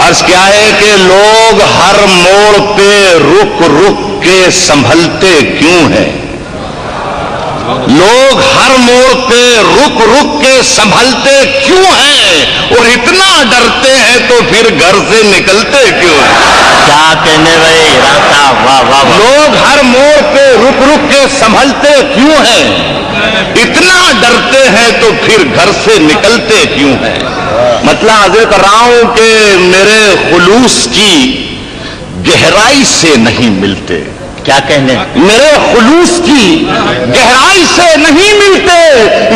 عرض کیا ہے کہ لوگ ہر موڑ پہ رک رک کے سنبھلتے کیوں ہیں؟ لوگ ہر موڑ پہ رک رک کے سنبھلتے کیوں ہیں؟ اور اتنا ڈرتے ہیں تو پھر گھر سے نکلتے کیوں ہیں؟ کیا کہنے بھائی راتا واہ واہ واہ. لوگ ہر موڑ پہ رک رک کے سنبھلتے کیوں ہیں؟ اتنا ڈرتے ہیں تو پھر گھر سے نکلتے کیوں ہیں؟ مطلب حضرت کر رہا ہوں کہ میرے خلوص کی گہرائی سے نہیں ملتے. کیا کہنے؟ میرے خلوص کی گہرائی سے نہیں ملتے.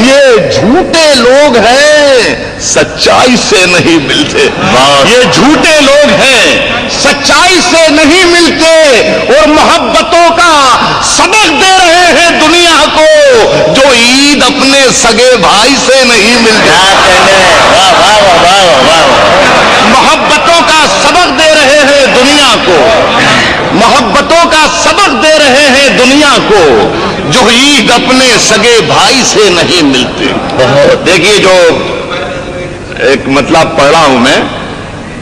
یہ جھوٹے لوگ ہیں, سچائی سے نہیں ملتے. یہ جھوٹے لوگ ہیں, سچائی سے نہیں ملتے, اور محبتوں کا سبق دے رہے ہیں دنیا کو, جو عید اپنے سگے بھائی سے نہیں ملتے. کیا کہنے؟ واہ واہ واہ واہ واہ. محبتوں کا سبق دے رہے ہیں دنیا کو, محبتوں کا سبق دے رہے ہیں دنیا کو, جو عید اپنے سگے بھائی سے نہیں ملتے. دیکھیے جو ایک مطلب پڑھ رہا ہوں میں,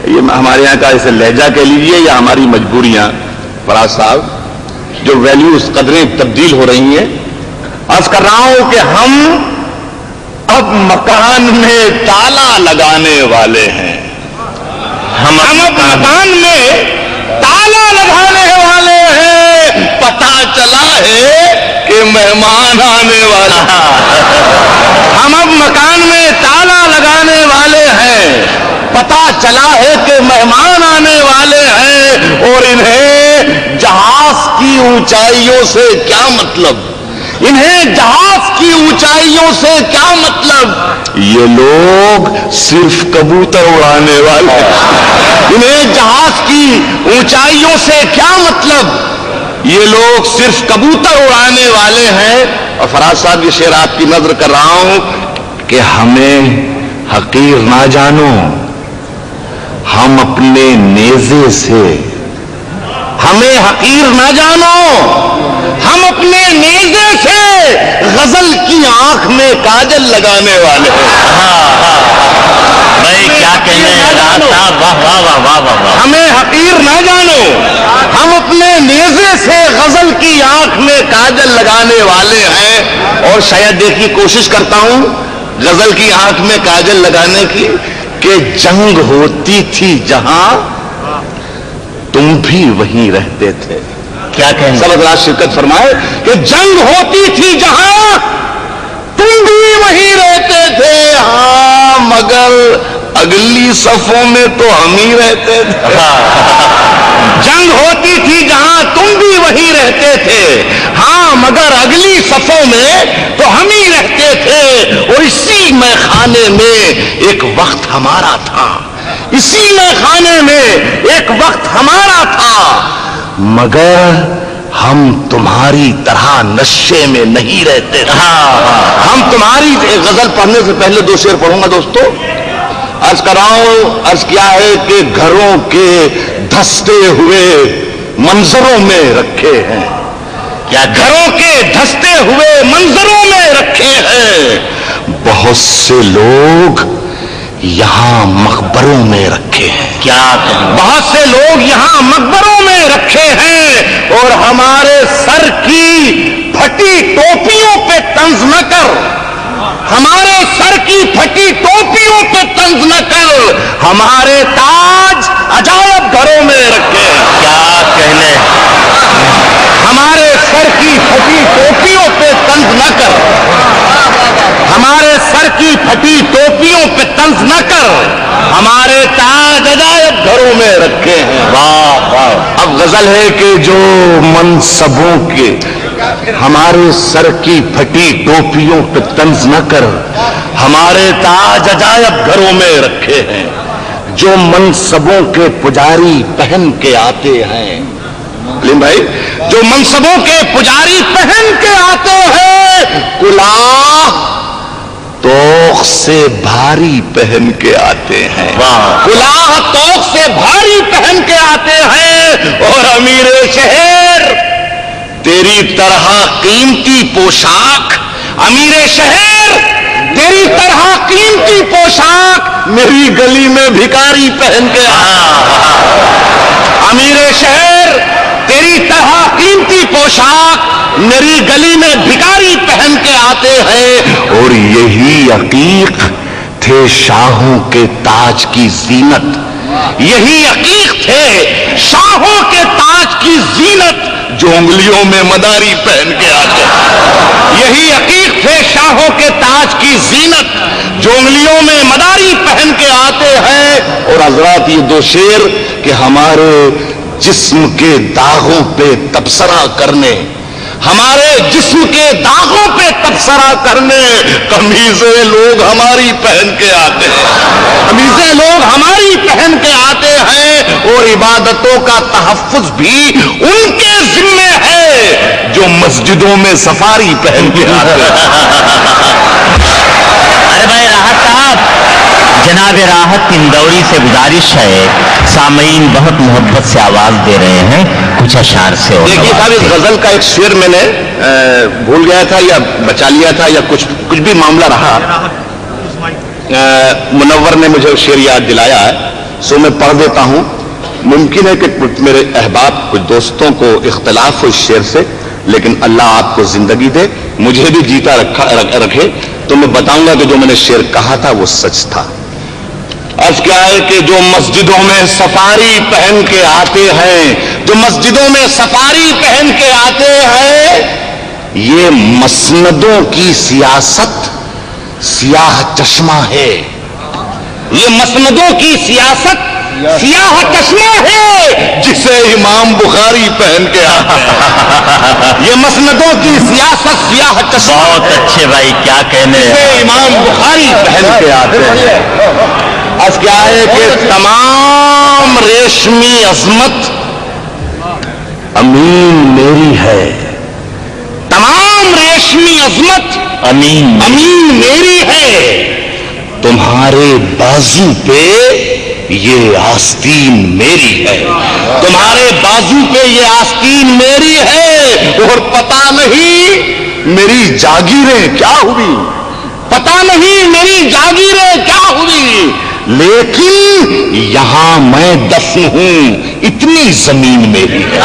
یہ ہمارے یہاں کا اسے لہجہ کہہ لیجیے یا ہماری مجبوریاں, فراز صاحب, جو ویلیوز قدریں تبدیل ہو رہی ہیں. عرض کر رہا ہوں کہ ہم اب مکان میں تالا لگانے والے ہیں. ہم اب مکان میں تالا لگانے والے ہیں. پتہ چلا ہے کہ مہمان آنے والا. ہم اب مکان میں تالا لگانے والے ہیں. پتہ چلا ہے کہ مہمان آنے والے ہیں, اور انہیں جہاز کی اونچائیوں سے کیا مطلب, انہیں جہاز کی اونچائیوں سے کیا مطلب. یہ لوگ صرف کبوتر اڑانے والے ہیں. انہیں جہاز کی اونچائیوں سے کیا مطلب, یہ لوگ صرف کبوتر اڑانے والے ہیں. اور فراز صاحب یہ شعر آپ کی نظر کر رہا ہوں کہ ہمیں حقیر نہ جانو, ہم اپنے نیزے سے, ہمیں حقیر نہ جانو, ہم اپنے نیزے سے غزل کی آنکھ میں کاجل لگانے والے ہیں. بھائی کیا کہنے راتا واہ واہ واہ واہ واہ. ہمیں حقیر نہ جانو, ہم اپنے نیزے سے غزل کی آنکھ میں کاجل لگانے والے ہیں. اور شاید دیکھیے کوشش کرتا ہوں غزل کی آنکھ میں کاجل لگانے کی, کہ جنگ ہوتی تھی جہاں تم بھی وہیں رہتے تھے. کیا کہیں؟ سب حضرات شرکت فرمائے کہ جنگ ہوتی تھی جہاں تم بھی وہیں رہتے تھے. ہاں مگر اگلی صفوں میں تو ہم ہی رہتے تھے. جنگ ہوتی تھی جہاں تم بھی وہیں رہتے تھے, ہاں مگر اگلی صفوں میں تو ہم ہی رہتے تھے. اور اسی میخانے میں ایک وقت ہمارا تھا, اسی میخانے میں ایک وقت ہمارا تھا, مگر ہم تمہاری طرح نشے میں نہیں رہتے تھے. ہم تمہاری غزل پڑھنے سے پہلے دو شعر پڑھوں گا دوستو. عرض کر رہا ہوں, عرض کیا ہے کہ گھروں کے دھستے ہوئے منظروں میں رکھے ہیں. کیا گھروں کے دھستے ہوئے منظروں میں رکھے ہیں. بہت سے لوگ یہاں مقبروں میں رکھے ہیں. کیا کہیں؟ بہت سے لوگ یہاں مقبروں میں رکھے ہیں, اور ہمارے سر کی پھٹی ٹوپیوں پہ طنز نہ کر, ہمارے سر کی پھٹی ٹوپیوں پہ طنز نہ کر, ہمارے تاج عجائب گھروں میں رکھے ہیں. کیا کہنے؟ ہمارے سر کی پھٹی ٹوپیوں پہ طنز نہ کر, ہمارے سر کی پھٹی ٹوپیوں پہ طنز نہ کر, ہمارے تاج عجائب گھروں میں رکھے ہیں. واہ واہ. اب غزل ہے کہ جو منصبوں کے, ہمارے سر کی پھٹی ٹوپیوں پہ طنز نہ کر, ہمارے تاج عجائب گھروں میں رکھے ہیں. جو منصبوں کے پجاری پہن کے آتے ہیں, علیم بھائی, جو منصبوں کے پجاری پہن کے آتے ہیں, کلاه توق سے بھاری پہن کے آتے ہیں. کلاه توق سے بھاری پہن کے آتے ہیں. اور امیر شہر تیری طرح قیمتی پوشاک, امیر شہر تیری طرح قیمتی پوشاک میری گلی میں بھکاری پہن کے امیر شہر تیری طرح قیمتی پوشاک میری گلی میں بھکاری پہن کے آتے ہیں، اور یہی عقیق تھے شاہوں کے تاج کی زینت، یہی عقیق تھے شاہوں کے تاج کی زینت جو انگلیوں میں مداری پہن کے آتے ہیں، یہی عقیق تھے شاہوں کے تاج کی زینت جو انگلیوں میں مداری پہن کے آتے ہیں۔ اور حضرات یہ دو شعر کہ ہمارے جسم کے داغوں پہ تبصرہ کرنے، ہمارے جسم کے داغوں پہ تبصرہ کرنے قمیضیں لوگ ہماری پہن کے آتے ہیں، قمیضیں لوگ ہماری پہن کے آتے ہیں، اور عبادتوں کا تحفظ بھی ان کے ذمے ہے جو مسجدوں میں سفاری پہن کے آتے ہیں۔ ارے بھائی راحت صاحب، جناب راحت اندوری سے گزارش ہے، سامعین بہت محبت سے آواز دے رہے ہیں، کچھ اشعار سے اور دیکھیے صاحب، اس غزل کا ایک شعر میں نے بھول گیا تھا یا بچا لیا تھا یا کچھ بھی معاملہ رہا، منور نے مجھے شعر یاد دلایا ہے، سو میں پڑھ دیتا ہوں۔ ممکن ہے کہ کچھ میرے احباب کچھ دوستوں کو اختلاف ہو اس شعر سے، لیکن اللہ آپ کو زندگی دے، مجھے بھی جیتا رکھے، تو میں بتاؤں گا کہ جو میں نے شعر کہا تھا وہ سچ تھا۔ عرض کیا ہے کہ جو مسجدوں میں سفاری پہن کے آتے ہیں، جو مسجدوں میں سفاری پہن کے آتے ہیں، یہ مسندوں کی سیاست سیاہ چشمہ ہے، یہ مسندوں کی سیاست سیاہ چشمہ ہے جسے امام بخاری پہن کے آتے ہیں، یہ مسندوں کی سیاست سیاہ چشمہ، بہت اچھے بھائی، کیا کہنے جسے امام بخاری پہن کے آتے ہیں۔ از کیا ہے کہ تمام ریشمی عظمت امین میری ہے، تمام ریشمی عظمت امین میری ہے، تمہارے بازو پہ یہ آستین میری ہے، تمہارے بازو پہ یہ آستین میری ہے، اور پتہ نہیں میری جاگیریں کیا ہوئی، پتہ نہیں میری جاگیریں کیا ہوئی، لیکن یہاں میں دفن ہوں، اتنی زمین میری ہے۔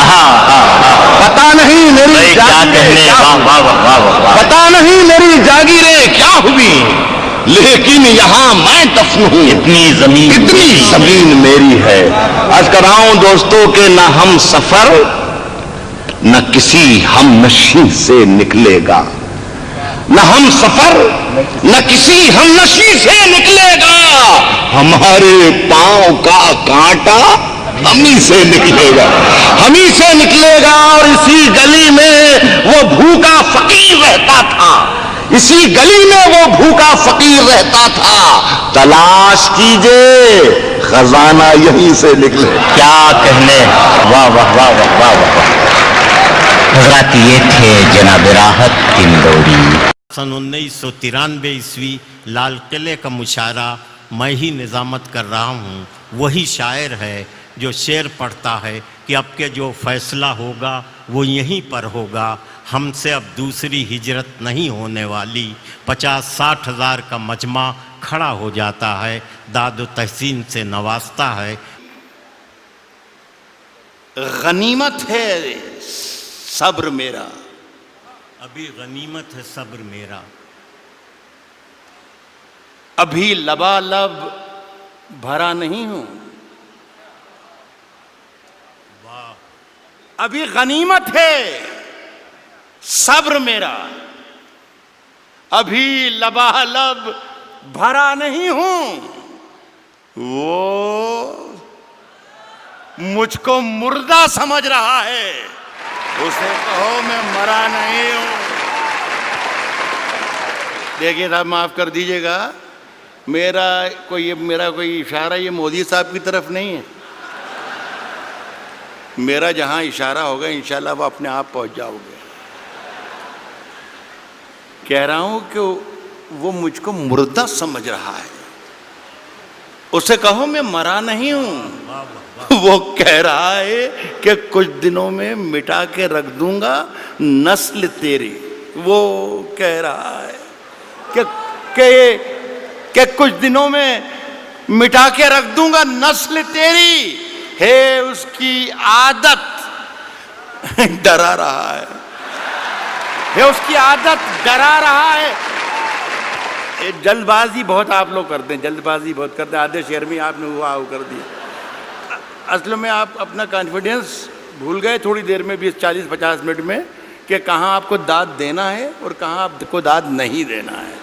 پتہ نہیں میری جاگیریں کیا ہوئی، پتہ نہیں میری جاگیریں کیا ہوئی، لیکن یہاں میں دفن ہوں، اتنی زمین میری ہے۔ عرض کر رہا ہوں دوستوں کہ نہ ہم سفر نہ کسی ہم نشیں سے نکلے گا، نہ ہم سفر نہ کسی ہم نشیں سے نکلے گا، ہمارے پاؤں کا کانٹا ہمیں سے نکلے گا، ہمیں سے نکلے گا۔ اور اسی گلی میں وہ بھوکا فقیر رہتا تھا، اسی گلی میں وہ بھوکا فقیر رہتا تھا، تلاش کیجئے خزانہ یہیں سے نکلے۔ کیا کہنے، واہ واہ واہ واہ واہ واہ۔ حضرات یہ تھے جناب راحت اندوری۔ سن 1993 عیسوی لال قلعے کا مشاعرہ میں ہی نظامت کر رہا ہوں، وہی شاعر ہے جو شعر پڑھتا ہے کہ اب کے جو فیصلہ ہوگا وہ یہیں پر ہوگا، ہم سے اب دوسری ہجرت نہیں ہونے والی۔ 50-60 ہزار کا مجمع کھڑا ہو جاتا ہے، داد و تحسین سے نوازتا ہے۔ غنیمت ہے صبر میرا، ابھی غنیمت ہے صبر میرا، ابھی لبالب بھرا نہیں ہوں، ابھی غنیمت ہے صبر میرا، ابھی لبالب بھرا نہیں ہوں، وہ مجھ کو مردہ سمجھ رہا ہے، اسے کہو میں مرا نہیں ہوں۔ دیکھیے صاحب معاف کر دیجئے گا، میرا کوئی اشارہ یہ مودی صاحب کی طرف نہیں ہے، میرا جہاں اشارہ ہوگا انشاءاللہ وہ اپنے آپ پہنچ جاؤ گے۔ کہہ رہا ہوں کہ وہ مجھ کو مردہ سمجھ رہا ہے، اسے کہو میں مرا نہیں ہوں، وہ کہہ رہا ہے کہ کچھ دنوں میں مٹا کے رکھ دوں گا نسل تیری، وہ کہہ رہا ہے کہ کچھ دنوں میں مٹا کے رکھ دوں گا نسل تیری ہے اس کی عادت ڈرا رہا ہے اس کی عادت ڈرا رہا ہے. جلد بازی بہت آپ لوگ کرتے ہیں, جلد بازی بہت کرتے ہیں, آدھے شعر میں آپ نے ہوا کر دیا. اصل میں آپ اپنا کانفیڈنس بھول گئے تھوڑی دیر میں, 20 40 50 منٹ میں, کہ کہاں آپ کو داد دینا ہے اور کہاں آپ کو داد نہیں دینا ہے.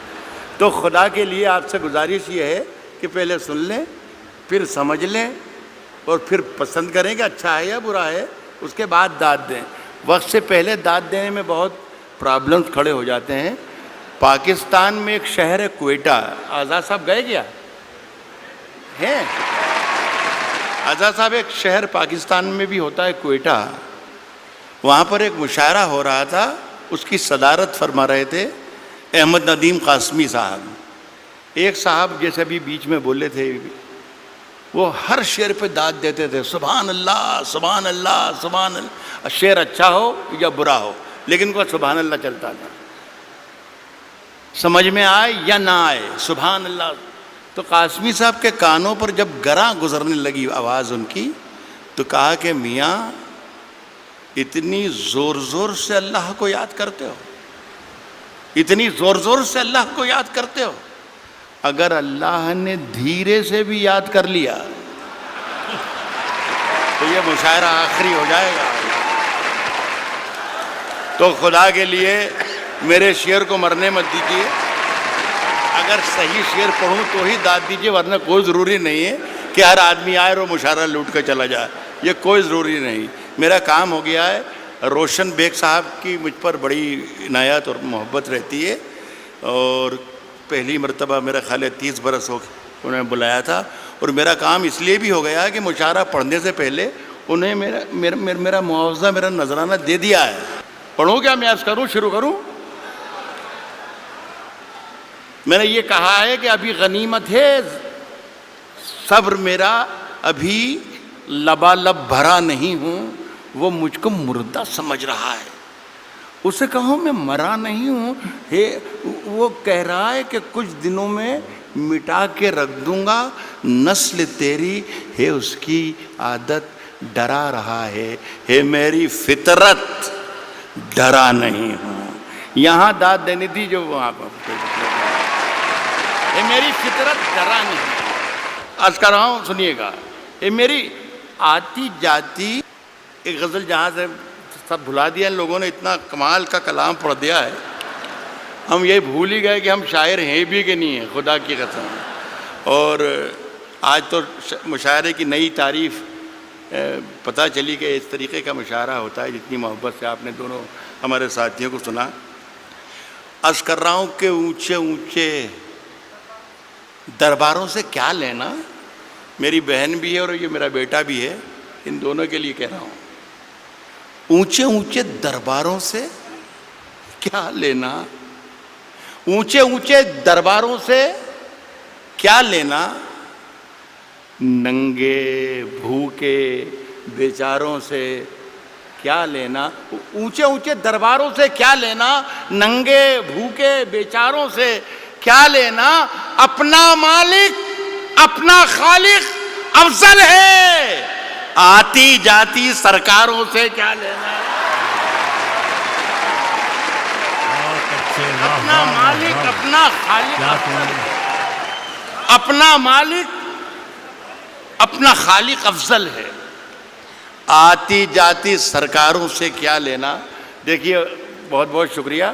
تو خدا کے لیے آپ سے گزارش یہ ہے کہ پہلے سن لیں, پھر سمجھ لیں, اور پھر پسند کریں کہ اچھا ہے یا برا ہے, اس کے بعد داد دیں. وقت سے پہلے داد دینے میں بہت پرابلمز کھڑے ہو جاتے ہیں. پاکستان میں ایک شہر ہے کوئٹہ, آزاد صاحب گئے کیا ہیں؟ آزاد صاحب ایک شہر پاکستان میں بھی ہوتا ہے کوئٹہ, وہاں پر ایک مشاعرہ ہو رہا تھا, اس کی صدارت فرما رہے تھے احمد ندیم قاسمی صاحب. ایک صاحب جیسے ابھی بیچ میں بولے تھے, وہ ہر شعر پہ داد دیتے تھے, سبحان اللہ سبحان اللہ سبحان اللہ. شعر اچھا ہو یا برا ہو لیکن کو سبحان اللہ چلتا تھا, سمجھ میں آئے یا نہ آئے سبحان اللہ. تو قاسمی صاحب کے کانوں پر جب گراں گزرنے لگی آواز ان کی, تو کہا کہ میاں اتنی زور زور سے اللہ کو یاد کرتے ہو, اتنی زور زور سے اللہ کو یاد کرتے ہو, اگر اللہ نے دھیرے سے بھی یاد کر لیا تو یہ مشاعرہ آخری ہو جائے گا. تو خدا کے لیے میرے شعر کو مرنے مت دیجیے, اگر صحیح شعر پڑھوں تو ہی داد دیجیے, ورنہ کوئی ضروری نہیں ہے کہ ہر آدمی آئے اور مشاعرہ لوٹ کر چلا جائے, یہ کوئی ضروری نہیں. میرا کام ہو گیا ہے. روشن بیگ صاحب کی مجھ پر بڑی عنایت اور محبت رہتی ہے, اور پہلی مرتبہ میرا خیال ہے 30 برس ہو انہیں بلایا تھا, اور میرا کام اس لیے بھی ہو گیا ہے کہ مشاعرہ پڑھنے سے پہلے انہیں میرا معاوضہ, میرا نذرانہ دے دیا ہے. پڑھوں کیا میں عرض کروں, شروع کروں؟ میں نے یہ کہا ہے کہ ابھی غنیمت ہے صبر میرا, ابھی لبالب بھرا نہیں ہوں, وہ مجھ کو مردہ سمجھ رہا ہے. اسے کہوں میں مرا نہیں ہوں, وہ کہہ رہا ہے کہ کچھ دنوں میں مٹا کے رکھ دوں گا نسل تیری ہے اس کی عادت ڈرا رہا ہے میری فطرت ڈرا نہیں ہوں. یہاں داد دینی تھی جو وہاں پر, میری فطرت ڈرا نہیں. عرض کر رہا ہوں سنیے گا, یہ میری آتی جاتی ایک غزل جہاں سے سب بھلا دیا ان لوگوں نے, اتنا کمال کا کلام پڑھ دیا ہے, ہم یہ بھول ہی گئے کہ ہم شاعر ہیں بھی کہ نہیں ہیں, خدا کی قسم. اور آج تو مشاعرے کی نئی تعریف پتہ چلی کہ اس طریقے کا مشاعرہ ہوتا ہے, جتنی محبت سے آپ نے دونوں ہمارے ساتھیوں کو سنا. عرض کر رہا ہوں کہ اونچے اونچے درباروں سے کیا لینا, میری بہن بھی ہے اور یہ میرا بیٹا بھی ہے, ان دونوں کے لیے کہہ رہا ہوں, اونچے اونچے درباروں سے کیا لینا, اونچے اونچے درباروں سے کیا لینا, ننگے بھوکے بیچاروں سے کیا لینا, اونچے اونچے درباروں سے کیا لینا, ننگے بھوکے بیچاروں سے کیا لینا, اپنا مالک اپنا خالق افضل ہے, آتی جاتی سرکاروں سے کیا لینا. اپنا مالک اپنا خالق, اپنا مالک اپنا خالق افضل ہے, آتی جاتی سرکاروں سے کیا لینا. دیکھیے بہت بہت شکریہ.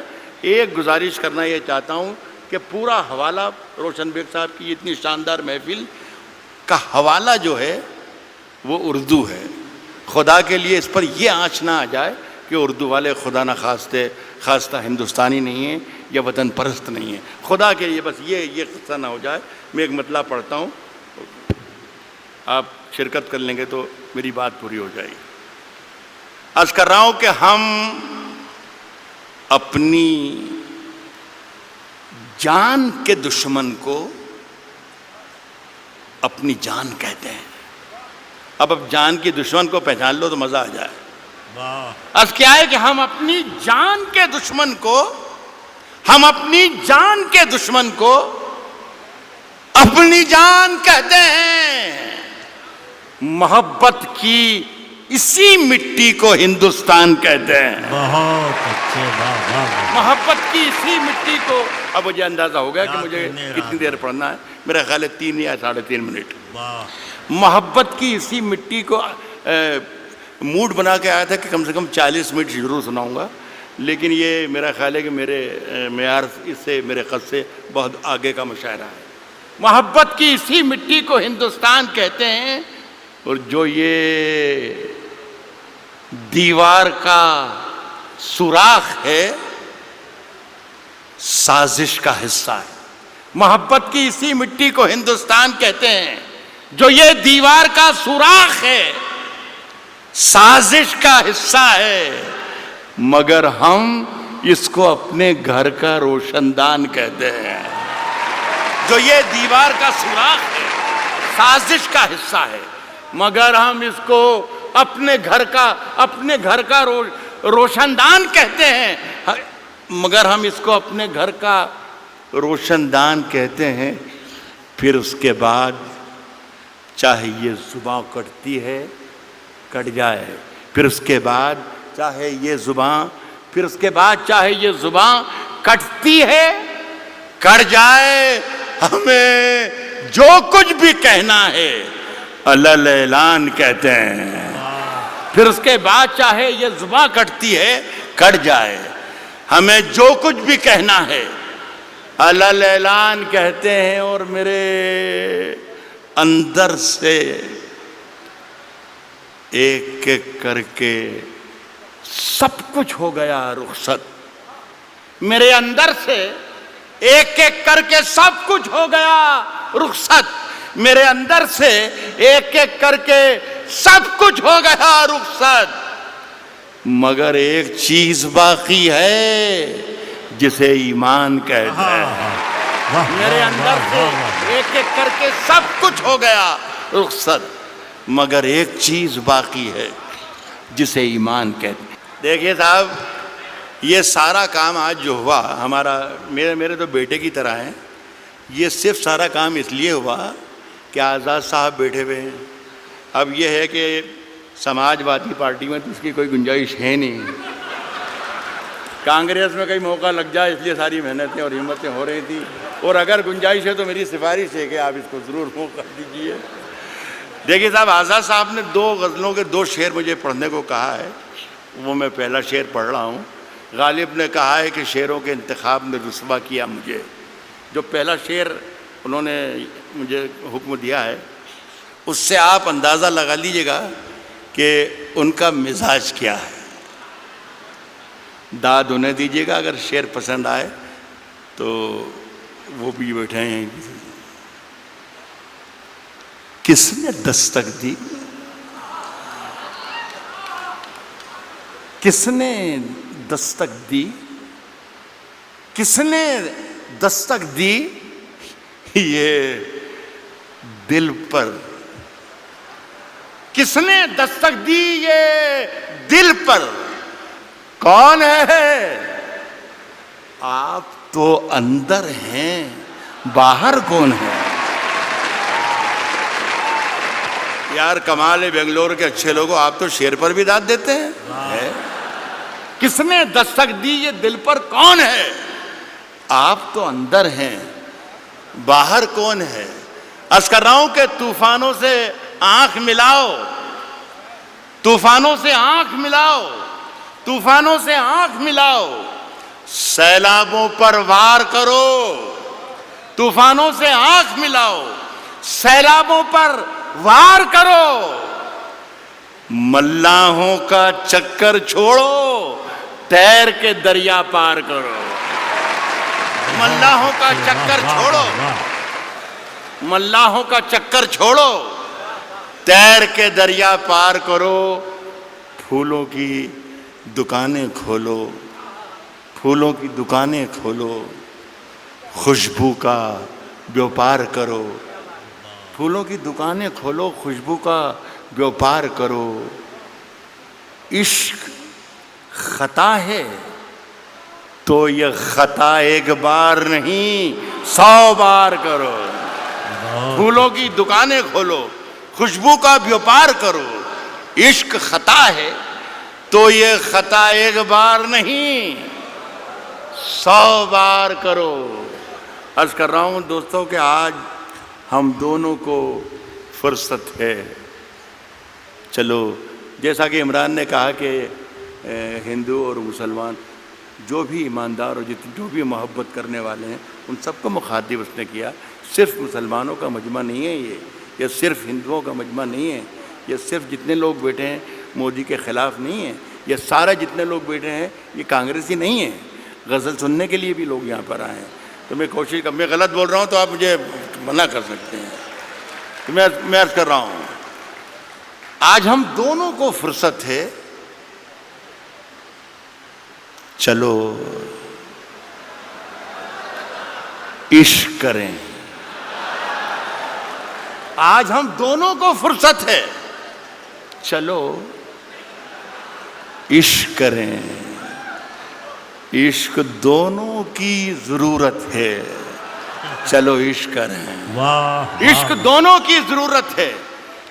ایک گزارش کرنا یہ چاہتا ہوں کہ پورا حوالہ روشن بیگ صاحب کی اتنی شاندار محفل کا حوالہ جو ہے وہ اردو ہے. خدا کے لیے اس پر یہ آنچ نہ آ جائے کہ اردو والے خدا نہ خواستہ ہندوستانی نہیں ہیں یا وطن پرست نہیں ہیں. خدا کے لیے بس یہ قصہ نہ ہو جائے. میں ایک مطلع پڑھتا ہوں, آپ شرکت کر لیں گے تو میری بات پوری ہو جائے گی. عرض کر رہا ہوں کہ ہم اپنی جان کے دشمن کو اپنی جان کہتے ہیں. اب جان کی دشمن کو پہچان لو تو مزہ آ جائے. اب کیا ہے کہ ہم اپنی جان کے دشمن کو اپنی جان کہتے ہیں، محبت کی اسی مٹی کو ہندوستان کہتے ہیں، بہت اچھے، واہ واہ واہ۔ محبت کی اسی مٹی کو۔ اب مجھے اندازہ ہو گیا کہ رات مجھے نے کتنی رات۔ دیر پڑھنا ہے، میرا خیال ہے 3 یا 3.5 منٹ۔ واہ، محبت کی اسی مٹی کو موڈ بنا کے آیا تھا کہ کم سے کم 40 منٹ ضرور سناؤں گا، لیکن یہ میرا خیال ہے کہ میرے معیار اس سے، میرے قد سے بہت آگے کا مشاعرہ ہے۔ محبت کی اسی مٹی کو ہندوستان کہتے ہیں، اور جو یہ دیوار کا سوراخ ہے، سازش کا حصہ ہے۔ محبت کی اسی مٹی کو ہندوستان کہتے ہیں، جو یہ دیوار کا سوراخ ہے، سازش کا حصہ ہے، مگر ہم اس کو اپنے گھر کا روشن دان کہتے ہیں۔ جو یہ دیوار کا سوراخ ہے، سازش کا حصہ ہے، مگر ہم اس کو اپنے گھر کا روشن دان کہتے ہیں، مگر ہم اس کو اپنے گھر کا روشن دان کہتے ہیں۔ پھر اس کے بعد چاہے یہ زباں کٹتی ہے، کٹ جائے، پھر اس کے بعد چاہے یہ زباں کٹتی ہے، کٹ جائے، ہمیں جو کچھ بھی کہنا ہے علل اعلان کہتے ہیں۔ پھر اس کے بعد چاہے یہ زباں کٹتی ہے، کٹ جائے، ہمیں جو کچھ بھی کہنا ہے علل اعلان کہتے ہیں۔ اور میرے اندر سے ایک ایک کر کے سب کچھ ہو گیا رخصت، میرے اندر سے ایک ایک کر کے سب کچھ ہو گیا رخصت، میرے اندر سے ایک ایک کر کے سب کچھ ہو گیا رخصت، مگر ایک چیز باقی ہے جسے ایمان کہتے ہیں۔ میرے اندر سے ایک ایک کر کے سب کچھ ہو گیا رخصت، مگر ایک چیز باقی ہے جسے ایمان کہتے ہیں۔ دیکھیے صاحب، یہ سارا کام آج جو ہوا ہمارا، میرے تو بیٹے کی طرح ہیں، یہ صرف سارا کام اس لیے ہوا کہ آزاد صاحب بیٹھے ہوئے ہیں۔ اب یہ ہے کہ سماج وادی پارٹی میں تو اس کی کوئی گنجائش ہے نہیں، کانگریس میں کئی موقع لگ جائے، اس لیے ساری محنتیں اور ہمتیں ہو رہی تھیں، اور اگر گنجائش ہے تو میری سفارش ہے کہ آپ اس کو ضرور موقع دیجیے۔ دیکھیے صاحب، آزاد صاحب نے 2 غزلوں کے 2 شعر مجھے پڑھنے کو کہا ہے، وہ میں پہلا شعر پڑھ رہا ہوں۔ غالب نے کہا ہے کہ شعروں کے انتخاب نے رسوا کیا مجھے۔ جو پہلا شعر انہوں نے مجھے حکم دیا ہے، اس سے آپ اندازہ لگا لیجئے گا کہ ان کا مزاج کیا ہے، داد انہیں دیجیے گا اگر شعر پسند آئے تو وہ بھی بیٹھے ہیں۔ کس نے دستک دی، کس نے دستک دی، کس نے دستک دی یہ دل پر، کس نے دستک دی یہ دل پر، کون ہے؟ آپ تو اندر ہیں، باہر کون ہے؟ یار کمال ہے بنگلور کے اچھے لوگوں، آپ تو شعر پر بھی داد دیتے ہیں۔ کس نے دستک دی یہ دل پر، کون ہے؟ آپ تو اندر ہیں، باہر کون ہے؟ عرض کر رہا ہوں کہ طوفانوں سے آنکھ ملاؤ، طوفانوں سے آنکھ ملاؤ، طوفانوں سے آنکھ ملاؤ، سیلابوں پر وار کرو، طوفانوں سے آنکھ ملاؤ، سیلابوں پر وار کرو، ملاحوں کا چکر چھوڑو، تیر کے دریا پار کرو، ملاحوں کا چکر چھوڑو، ملاحوں کا چکر چھوڑو، تیر کے دریا پار کرو، پھولوں کی دکانیں کھولو، پھولوں کی دکانیں کھولو، خوشبو کا بیوپار کرو، پھولوں کی دکانیں کھولو، خوشبو کا بیوپار کرو، عشق خطا ہے تو یہ خطا ایک بار نہیں 100 بار کرو، پھولوں کی دکانیں کھولو، خوشبو کا بیوپار کرو. عشق خطا ہے تو یہ خطا ایک بار نہیں 100 بار کرو. عرض کر رہا ہوں دوستوں کہ آج ہم دونوں کو فرصت ہے. چلو جیسا کہ عمران نے کہا کہ ہندو اور مسلمان جو بھی ایماندار اور جو بھی محبت کرنے والے ہیں ان سب کو مخاطب اس نے کیا. صرف مسلمانوں کا مجمع نہیں ہے یہ صرف ہندوؤں کا مجمع نہیں ہے، یہ صرف جتنے لوگ بیٹھے ہیں مودی کے خلاف نہیں ہیں، یہ سارے جتنے لوگ بیٹھے ہیں یہ کانگریسی نہیں ہیں. غزل سننے کے لیے بھی لوگ یہاں پر آئے ہیں. تو میں کوشش میں غلط بول رہا ہوں تو آپ مجھے منع کر سکتے ہیں. تو میں عرض کر رہا ہوں آج ہم دونوں کو فرصت ہے. چلو عشق کریں. آج ہم دونوں کو فرصت ہے. چلو عشق کریں. عشق دونوں کی ضرورت ہے. چلو عشق کریں. عشق دونوں کی ضرورت ہے.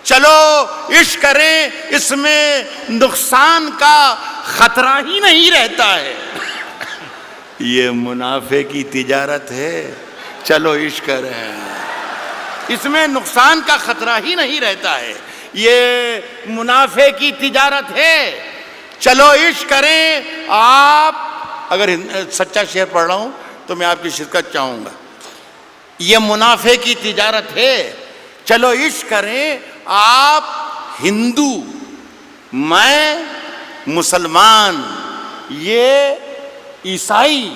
چلو عشق کریں. اس میں نقصان کا خطرہ ہی نہیں رہتا ہے. یہ منافع کی تجارت ہے. چلو عشق کریں. اس میں نقصان کا خطرہ ہی نہیں رہتا ہے. یہ منافع کی تجارت ہے. چلو عشق کریں. آپ اگر سچا شعر پڑھ رہا ہوں تو میں آپ کی شرکت چاہوں گا. یہ منافع کی تجارت ہے. چلو عشق کریں. آپ ہندو، میں مسلمان، یہ عیسائی،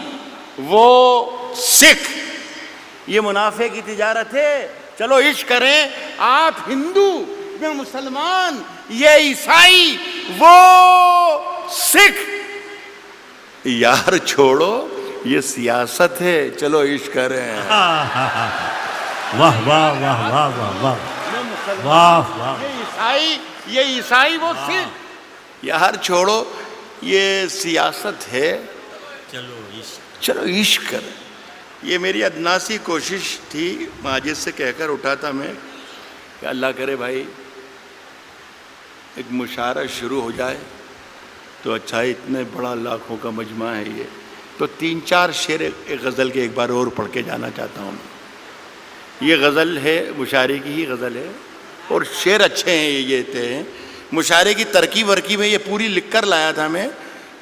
وہ سکھ. یہ منافع کی تجارت ہے. چلو عشق کریں. آپ ہندو، میں مسلمان، یہ عیسائی، وہ سکھ. یار چھوڑو یہ سیاست ہے. چلو عشق کریں. واہ واہ واہ واہ واہ واہ واہ واہ. یہ عیسائی وہ سکھ. یار چھوڑو یہ سیاست ہے. چلو عشق کریں. یہ میری ادناسی کوشش تھی. ماجد سے کہہ کر اٹھا تھا میں کہ اللہ کرے بھائی ایک مشاعرہ شروع ہو جائے تو اچھا ہے. اتنے بڑا لاکھوں کا مجمع ہے یہ. تو 3-4 شعر ایک غزل کے ایک بار اور پڑھ کے جانا چاہتا ہوں. یہ غزل ہے، مشاعرے کی ہی غزل ہے اور شعر اچھے ہیں. یہ تھے مشاعرے کی ترکیب ورکیب ہے. یہ پوری لکھ کر لایا تھا میں،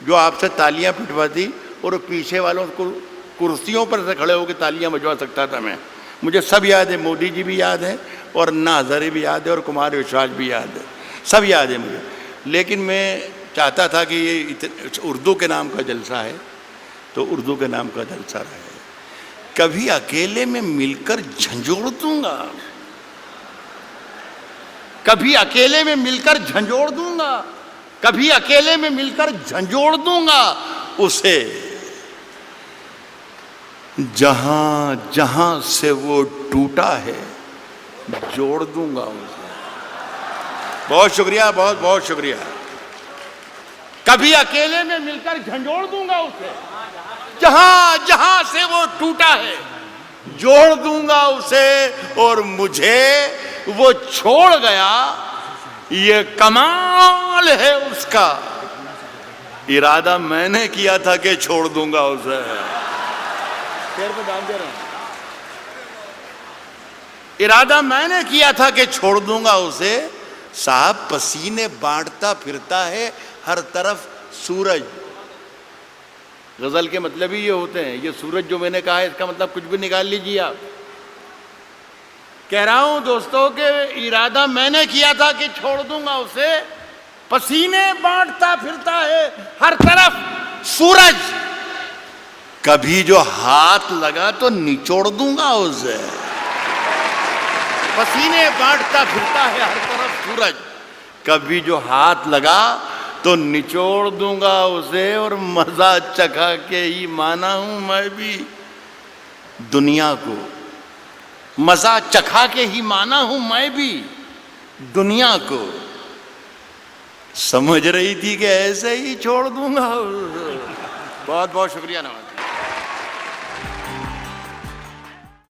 جو آپ سے تالیاں پٹواتی اور پیچھے والوں کو کرسیوں پر سے کھڑے ہو کے تالیاں بجوا سکتا تھا میں. مجھے سب یاد ہے. مودی جی بھی یاد ہے اور انا ہزارے بھی یاد ہے اور کمار وشواس بھی یاد ہے. سب یاد ہے مجھے. لیکن میں چاہتا تھا کہ یہ اردو کے نام کا جلسہ ہے تو اردو کے نام کا جلسہ رہے. کبھی اکیلے میں مل کر جھنجھوڑ دوں گا. کبھی اکیلے میں مل کر جھنجھوڑ دوں گا. کبھی اکیلے میں مل کر جھنجھوڑ دوں گا اسے. جہاں جہاں سے وہ ٹوٹا ہے جوڑ دوں گا اسے. بہت شکریہ، بہت بہت شکریہ. کبھی اکیلے میں مل کر جھنجھوڑ دوں گا اسے. جہاں جہاں سے وہ ٹوٹا ہے جوڑ دوں گا اسے. اور مجھے وہ چھوڑ گیا یہ کمال ہے اس کا. ارادہ میں نے کیا تھا کہ چھوڑ دوں گا اسے. ارادہ میں نے کیا تھا کہ چھوڑ دوں گا اسے. صاحب پسینے بانٹتا پھرتا ہے ہر طرف سورج. غزل کے مطلب ہی یہ ہوتے ہیں. یہ سورج جو میں نے کہا ہے اس کا مطلب کچھ بھی نکال لیجیے آپ. کہہ رہا ہوں دوستوں کہ ارادہ میں نے کیا تھا کہ چھوڑ دوں گا اسے. پسینے بانٹتا پھرتا ہے ہر طرف سورج. کبھی جو ہاتھ لگا تو نچوڑ دوں گا اسے. پسینے بانٹتا پھرتا ہے ہر طرف سورج. کبھی جو ہاتھ لگا تو نچوڑ دوں گا اسے. اور مزہ چکھا کے ہی مانا ہوں میں بھی دنیا کو. مزہ چکھا کے ہی مانا ہوں میں بھی دنیا کو. سمجھ رہی تھی کہ ایسے ہی چھوڑ دوں گا. بہت بہت شکریہ. نواز.